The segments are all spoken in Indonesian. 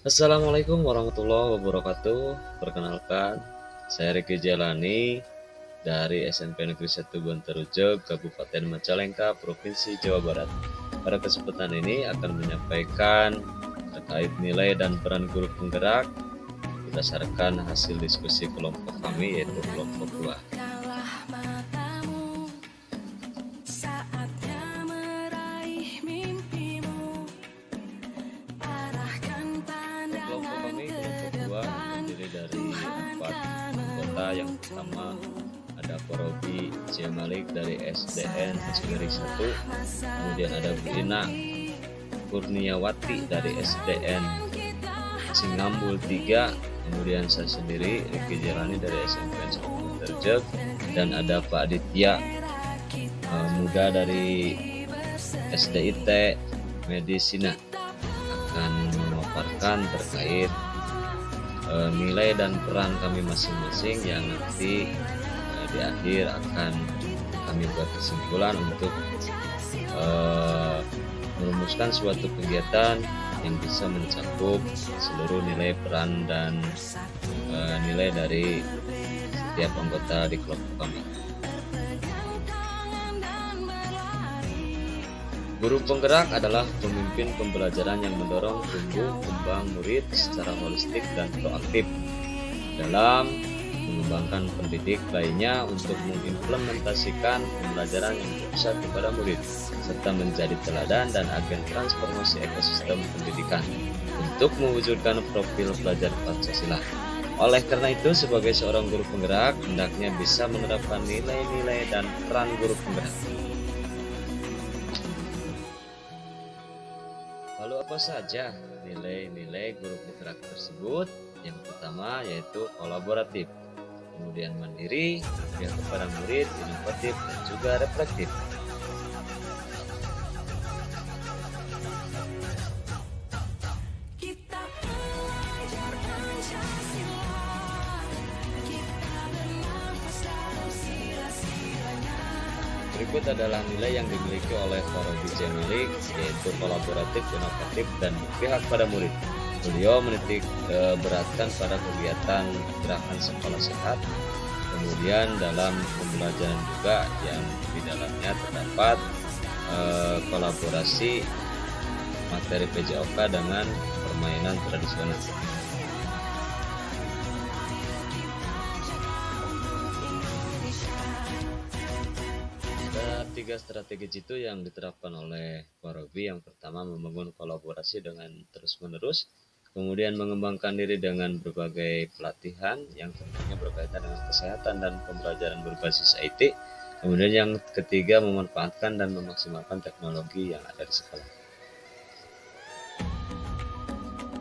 Assalamualaikum warahmatullahi wabarakatuh. Perkenalkan, saya Riki Jalani dari SMP Negeri 1 Gontarujok, Kabupaten Majalengka, Provinsi Jawa Barat. Pada kesempatan ini akan menyampaikan terkait nilai dan peran guru penggerak berdasarkan hasil diskusi kelompok kami, yaitu kelompok 2. Kelompok kami, kelompok 2, terdiri dari 4 anggota. Yang pertama ada Porobi Malik dari SDN Negeri 1, kemudian ada Bu Ina Kurniawati dari SDN Singambul 3, kemudian saya sendiri Riki Jalani dari SMP Gontarujok, dan ada Pak Aditya muda dari SDIT Medisina akan memaparkan terkait nilai dan peran kami masing-masing yang nanti di akhir akan kami buat kesimpulan untuk merumuskan suatu kegiatan yang bisa mencakup seluruh nilai, peran, dan nilai dari setiap anggota di kelompok kami. Guru penggerak adalah pemimpin pembelajaran yang mendorong tumbuh kembang murid secara holistik dan proaktif dalam mengembangkan pendidik lainnya untuk mengimplementasikan pembelajaran yang berpusat kepada murid, serta menjadi teladan dan agen transformasi ekosistem pendidikan untuk mewujudkan profil pelajar Pancasila. Oleh karena itu, sebagai seorang guru penggerak, hendaknya bisa menerapkan nilai-nilai dan peran guru penggerak. Lalu apa saja nilai-nilai guru penggerak tersebut? Yang pertama yaitu kolaboratif, kemudian mandiri, berpihak kepada murid, inovatif, dan juga reflektif. Berikut adalah nilai yang dimiliki oleh Porobi Malik, yaitu kolaboratif, inovatif, dan berpihak pada murid. Beliau menitik beratkan pada kegiatan gerakan sekolah sehat, kemudian dalam pembelajaran juga yang di dalamnya terdapat kolaborasi materi PJOK dengan permainan tradisional. Ada 3 strategi jitu yang diterapkan oleh Porobi. Yang pertama, membangun kolaborasi dengan terus-menerus, kemudian mengembangkan diri dengan berbagai pelatihan yang tentunya berkaitan dengan kesehatan dan pembelajaran berbasis IT. Kemudian yang ketiga, memanfaatkan dan memaksimalkan teknologi yang ada di sekolah.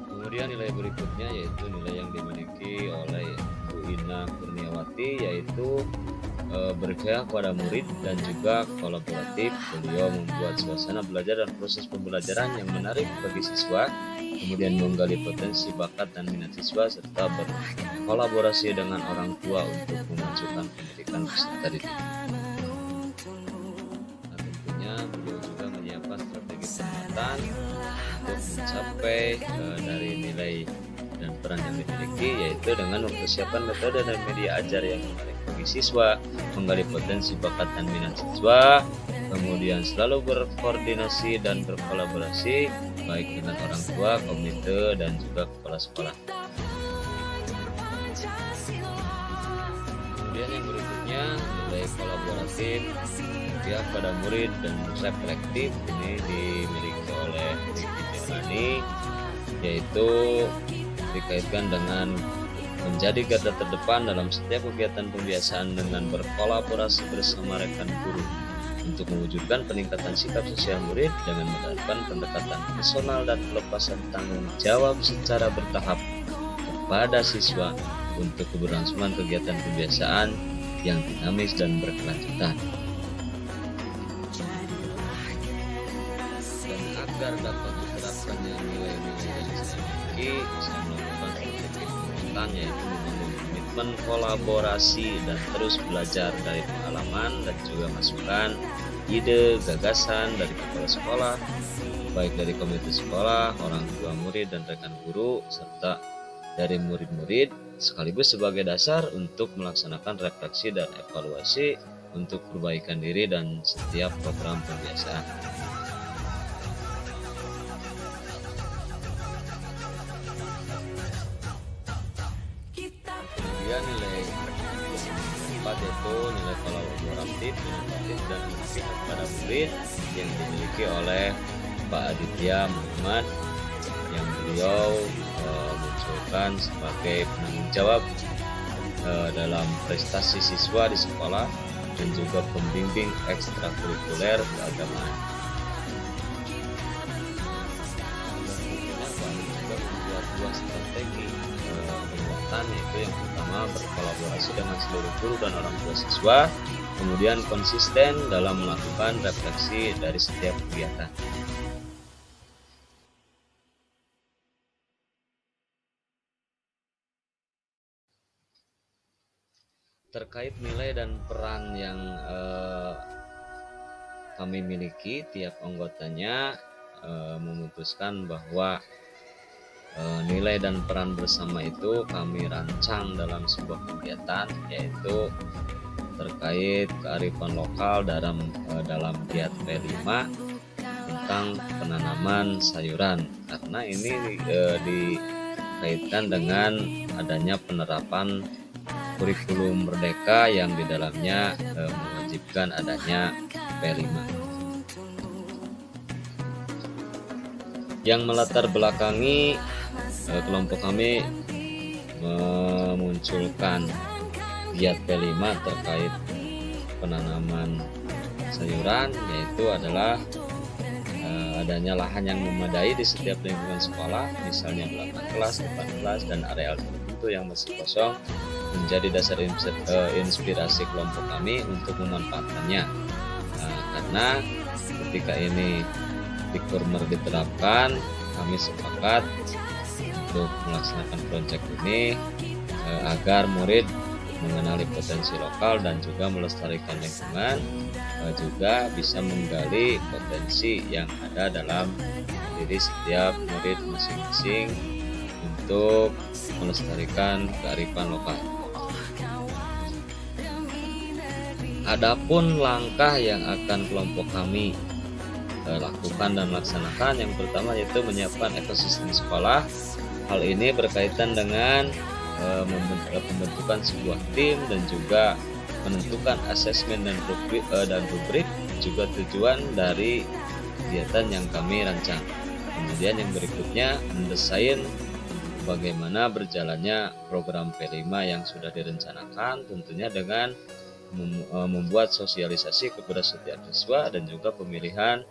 Kemudian nilai berikutnya yaitu nilai yang dimiliki oleh Bu Ina Kurniawati, yaitu berpihak pada murid dan juga kolaboratif. Beliau membuat suasana belajar dan proses pembelajaran yang menarik bagi siswa, kemudian menggali potensi bakat dan minat siswa, serta berkolaborasi dengan orang tua untuk memajukan pendidikan peserta didik. Nah, tentunya beliau juga menyiapkan strategi penguatan untuk mencapai dari nilai dan peran yang dimiliki, yaitu dengan mempersiapkan metode dan media ajar yang menarik bagi siswa, menggali potensi bakat dan minat siswa, kemudian selalu berkoordinasi dan berkolaborasi baik dengan orang tua, komite, dan juga kepala sekolah. Kemudian yang berikutnya nilai kolaboratif, berpihak pada murid dan reflektif. Ini dimiliki oleh Riki Jalani, yaitu dikaitkan dengan menjadi garda terdepan dalam setiap kegiatan pembiasaan dengan berkolaborasi bersama rekan guru untuk mewujudkan peningkatan sikap sosial murid dengan menerapkan pendekatan personal dan pelepasan tanggung jawab secara bertahap kepada siswa untuk keberlangsungan kegiatan pembiasaan yang dinamis dan berkelanjutan. Dan agar dapat diterapkannya nilai-nilai yang saya miliki, saya melakukan strategi penguatan, yaitu membangun komitmen kolaborasi dan terus belajar dari pengalaman dan juga masukan, ide, gagasan dari kepala sekolah, baik dari komite sekolah, orang tua murid dan rekan guru, serta dari murid-murid, sekaligus sebagai dasar untuk melaksanakan refleksi dan evaluasi untuk perbaikan diri dan setiap program pembiasaan. Kemudian nilai keempat yaitu nilai kolaboratif, inovatif, dan inklusif pada murid yang dimiliki oleh Pak Aditya Muhammad, yang beliau munculkan sebagai penanggung jawab dalam prestasi siswa di sekolah dan juga pembimbing ekstrakurikuler keagamaan. Juga membuat dua strategi penguatan, yaitu yang pertama berkolaborasi dengan seluruh guru dan orang tua siswa, kemudian konsisten dalam melakukan refleksi dari setiap kegiatan. Terkait nilai dan peran yang kami miliki, tiap anggotanya memutuskan bahwa nilai dan peran bersama itu kami rancang dalam sebuah kegiatan, yaitu terkait kearifan lokal dalam giat P5 tentang penanaman sayuran, karena ini dikaitkan dengan adanya penerapan kurikulum Merdeka yang di dalamnya mewajibkan adanya P5. Yang melatar belakangi kelompok kami memunculkan giat P5 terkait penanaman sayuran, yaitu adalah adanya lahan yang memadai di setiap lingkungan sekolah, misalnya belakang kelas, depan kelas, dan areal tertentu yang masih kosong, menjadi dasar inspirasi kelompok kami untuk memanfaatkannya. Karena ketika ini Dikkurmer diterapkan, kami sepakat untuk melaksanakan proyek ini agar murid mengenali potensi lokal dan juga melestarikan lingkungan, juga bisa menggali potensi yang ada dalam diri setiap murid masing-masing untuk melestarikan kearifan lokal. Adapun langkah yang akan kelompok kami lakukan dan laksanakan, yang pertama yaitu menyiapkan ekosistem sekolah. Hal ini berkaitan dengan pembentukan sebuah tim dan juga menentukan asesmen dan rubrik, juga tujuan dari kegiatan yang kami rancang. Kemudian yang berikutnya mendesain bagaimana berjalannya program P5 yang sudah direncanakan, tentunya dengan membuat sosialisasi kepada setiap siswa dan juga pemilihan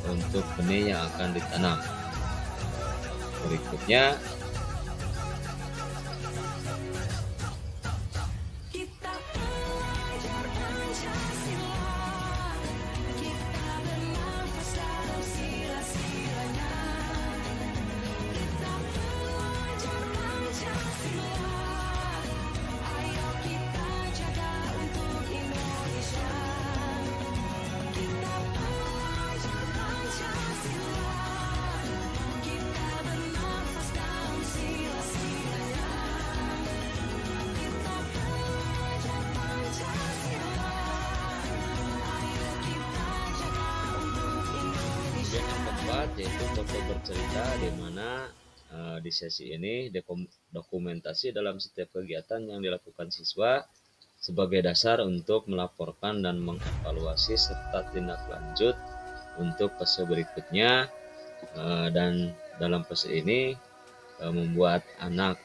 untuk benih yang akan ditanam. Berikutnya yaitu foto bercerita, di mana di sesi ini dokumentasi dalam setiap kegiatan yang dilakukan siswa sebagai dasar untuk melaporkan dan mengevaluasi serta tindak lanjut untuk fase berikutnya, dan dalam fase ini membuat anak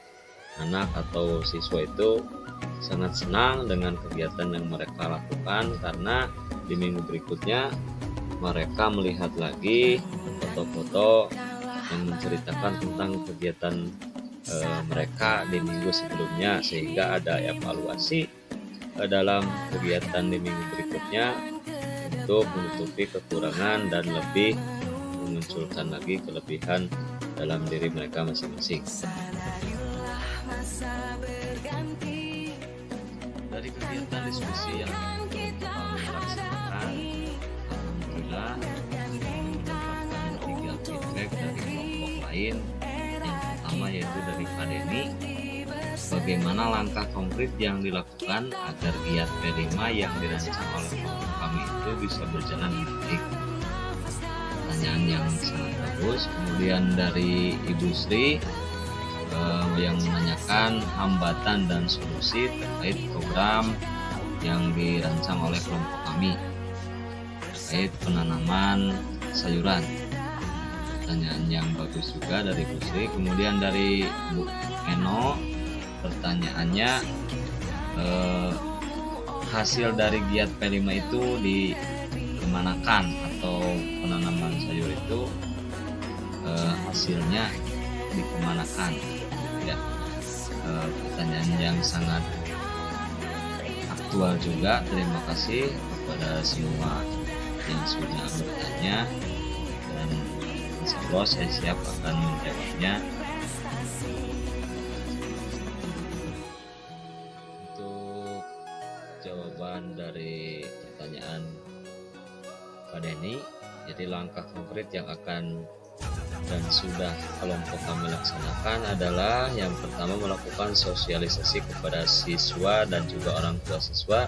atau siswa itu sangat senang dengan kegiatan yang mereka lakukan, karena di minggu berikutnya mereka melihat lagi foto-foto yang menceritakan tentang kegiatan mereka di minggu sebelumnya, sehingga ada evaluasi dalam kegiatan di minggu berikutnya untuk menutupi kekurangan dan lebih memunculkan lagi kelebihan dalam diri mereka masing-masing. Dari kegiatan diskusi yang kami laksanakan, alhamdulillah mendapatkan 3 feedback dari kelompok lain. Yang pertama yaitu dari Pak Denny, bagaimana langkah konkret yang dilakukan agar giat P5 yang dirancang oleh kelompok kami itu bisa berjalan dengan baik? Pertanyaan yang sangat bagus. Kemudian dari Ibu Sri yang menanyakan hambatan dan solusi terkait program yang dirancang oleh kelompok kami terkait penanaman sayuran. Pertanyaan yang bagus juga dari Bu Sri. Kemudian dari Bu Eno, pertanyaannya hasil dari giat P5 itu dikemanakan, atau penanaman sayur itu hasilnya dikemanakan ya. Pertanyaan yang sangat aktual juga. Terima kasih kepada semua yang sudah bertanya, dan insya Allah saya siap akan menjawabnya. Untuk jawaban dari pertanyaan Pak Denny, jadi langkah konkret yang akan dan sudah kelompok kami laksanakan adalah yang pertama melakukan sosialisasi kepada siswa dan juga orang tua siswa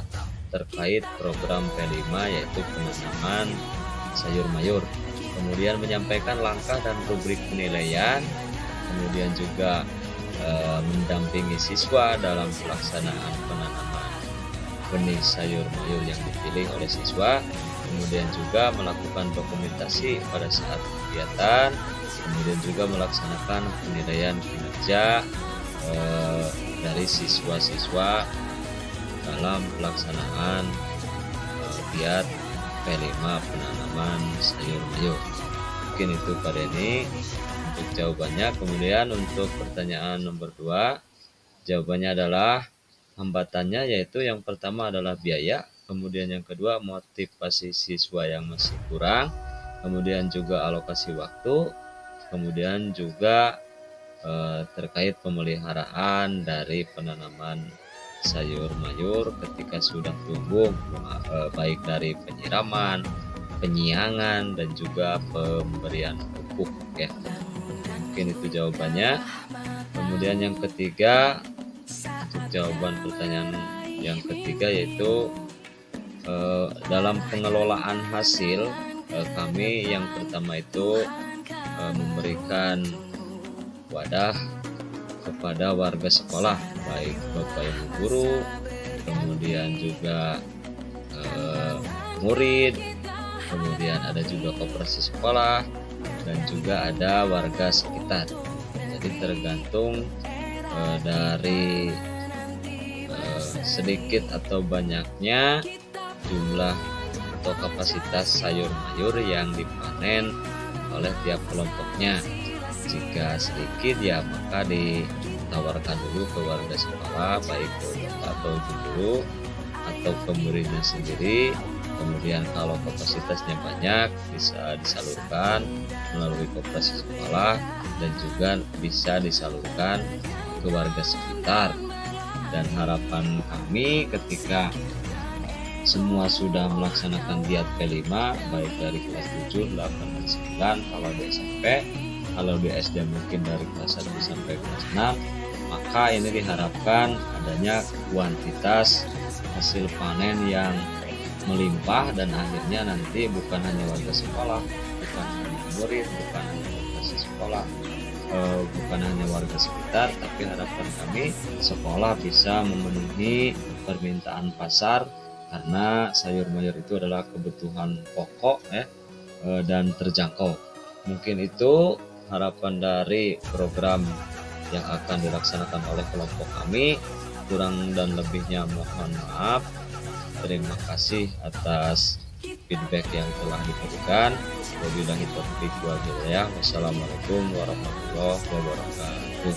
terkait program P5 yaitu penanaman sayur mayur. Kemudian menyampaikan langkah dan rubrik penilaian, kemudian juga mendampingi siswa dalam pelaksanaan penanaman benih sayur mayur yang dipilih oleh siswa. Kemudian juga melakukan dokumentasi pada saat kegiatan, kemudian juga melaksanakan penilaian kinerja dari siswa-siswa dalam pelaksanaan giat P5 penanaman sayur mayur. Mungkin itu Pak Denny untuk jawabannya. Kemudian untuk pertanyaan nomor 2, jawabannya adalah hambatannya yaitu yang pertama adalah biaya, kemudian yang kedua motivasi siswa yang masih kurang, kemudian juga alokasi waktu, kemudian juga terkait pemeliharaan dari penanaman sayur mayur ketika sudah tumbuh, baik dari penyiraman, penyiangan, dan juga pemberian pupuk ya. Mungkin itu jawabannya. Kemudian yang ketiga, untuk jawaban pertanyaan yang ketiga yaitu dalam pengelolaan hasil, kami yang pertama itu memberikan wadah kepada warga sekolah, baik Bapak Ibu guru, kemudian juga murid, kemudian ada juga koperasi sekolah, dan juga ada warga sekitar. Jadi tergantung dari sedikit atau banyaknya jumlah atau kapasitas sayur mayur yang dipanen oleh tiap kelompoknya. Jika sedikit ya maka ditawarkan dulu ke warga sekolah, baik ke bapak atau guru atau ke muridnya sendiri. Kemudian kalau kapasitasnya banyak bisa disalurkan melalui koperasi sekolah dan juga bisa disalurkan ke warga sekitar. Dan harapan kami ketika semua sudah melaksanakan giat P5 baik dari kelas 7, 8, dan 9 kalau di SMP, kalau di SD mungkin dari kelas 1 sampai kelas 6, maka ini diharapkan adanya kuantitas hasil panen yang melimpah, dan akhirnya nanti bukan hanya warga sekolah, bukan hanya murid, bukan hanya warga sekolah, bukan hanya warga sekitar, tapi harapan kami sekolah bisa memenuhi permintaan pasar, karena sayur mayur itu adalah kebutuhan pokok dan terjangkau. Mungkin itu harapan dari program yang akan dilaksanakan oleh kelompok kami. Kurang dan lebihnya mohon maaf. Terima kasih atas feedback yang telah diberikan. Wabillahi taufiq wal hidayah. Wassalamualaikum warahmatullahi wabarakatuh.